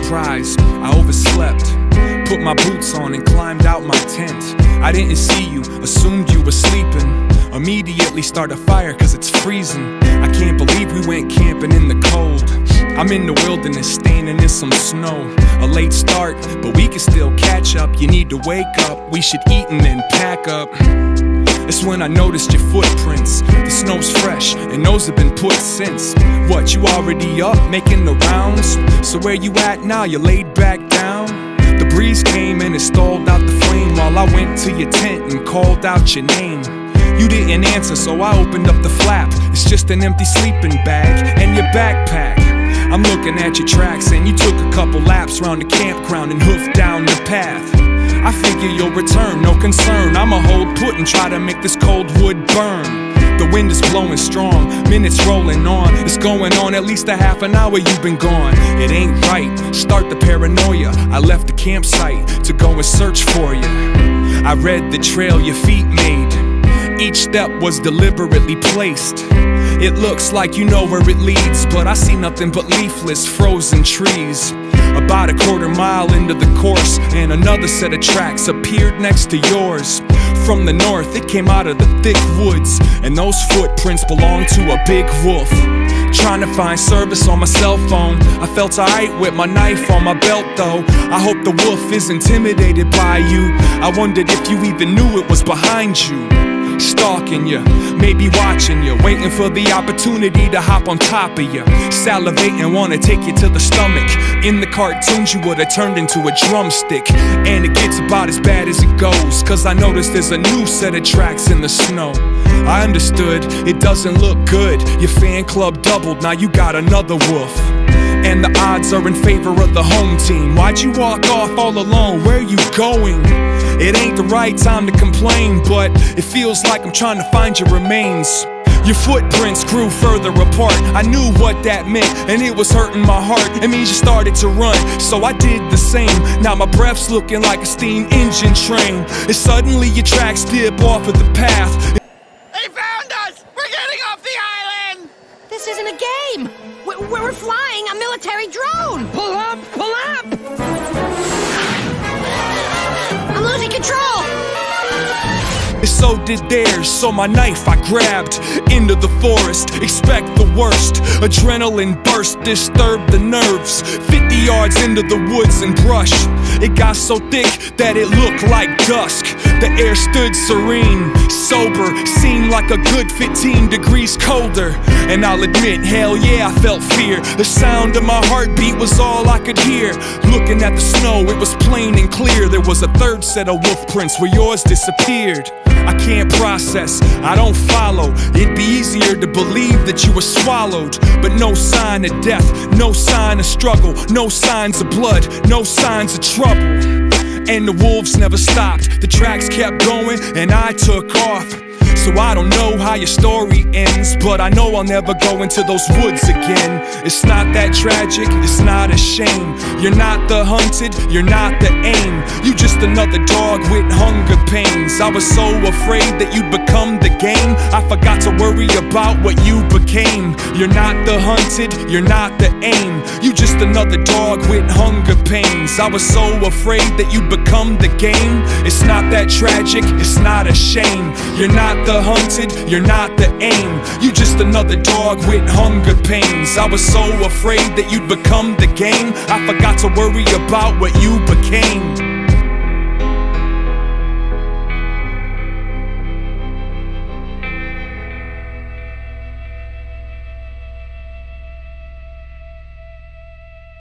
surprise, I overslept. Put my boots on and climbed out my tent. I didn't see you, assumed you were sleeping. Immediately start a fire cause it's freezing. I can't believe we went camping in the cold. I'm in the wilderness standing in some snow. A late start, but we can still catch up. You need to wake up, we should eat and then pack up. It's when I noticed your footprints. The snow's fresh and those have been put since. What, you already up, making the rounds? So where you at now, you laid back down? The breeze came and it stalled out the flame while I went to your tent and called out your name. You didn't answer, so I opened up the flap. It's just an empty sleeping bag and your backpack. I'm looking at your tracks and you took a couple laps round the campground and hoofed down the path. I figure you'll return, no concern. I'ma hold put and try to make this cold wood burn. The wind is blowing strong, minutes rolling on. It's going on at least a half an hour you've been gone. It ain't right, start the paranoia. I left the campsite to go and search for you. I read the trail your feet made. Each step was deliberately placed. It looks like you know where it leads, but I see nothing but leafless, frozen trees. About a quarter mile into the course, and another set of tracks appeared next to yours. From the north, it came out of the thick woods, and those footprints belonged to a big wolf. Trying to find service on my cell phone, I felt alright with my knife on my belt though. I hope the wolf is intimidated by you. I wondered if you even knew it was behind you. Stalking you, maybe watching you, waiting for the opportunity to hop on top of you. Salivating, wanna take you to the stomach. In the cartoons you would've turned into a drumstick. And it gets about as bad as it goes, cause I noticed there's a new set of tracks in the snow. I understood, it doesn't look good. Your fan club doubled, now you got another wolf. And the odds are in favor of the home team. Why'd you walk off all alone? Where you going? It ain't the right time to complain, but it feels like I'm trying to find your remains. Your footprints grew further apart. I knew what that meant, and it was hurting my heart. It means you started to run, so I did the same. Now my breath's looking like a steam engine train. And suddenly your tracks dip off of the path. They found us! We're getting off the island! This isn't a game! We're flying a military drone! Pull up! Pull up! I'm losing control! So did theirs, so my knife I grabbed into the forest. Expect the worst. Adrenaline burst, disturbed the nerves. 50 yards into the woods and brush. It got so thick that it looked like dusk. The air stood serene, sober, seemed like a good 15 degrees colder. And I'll admit, hell yeah, I felt fear. The sound of my heartbeat was all I could hear. Looking at the snow, it was plain and clear. There was a third set of wolf prints where yours disappeared. I can't process, I don't follow. It'd be easier to believe that you were swallowed. But no sign of death, no sign of struggle, no signs of blood, no signs of trouble. And the wolves never stopped, the tracks kept going and I took off. So I don't know how your story ends, but I know I'll never go into those woods again. It's not that tragic, it's not a shame. You're not the hunted, you're not the aim. You just another dog with hunger pains. I was so afraid that you'd become the game, I forgot to worry about what you became. You're not the hunted, you're not the aim. You just another dog with hunger pains. I was so afraid that you'd become the game. It's not that tragic, it's not a shame. You're not the hunted, you're not the aim. You just another dog with hunger pains. I was so afraid that you'd become the game, I forgot to worry about what you became.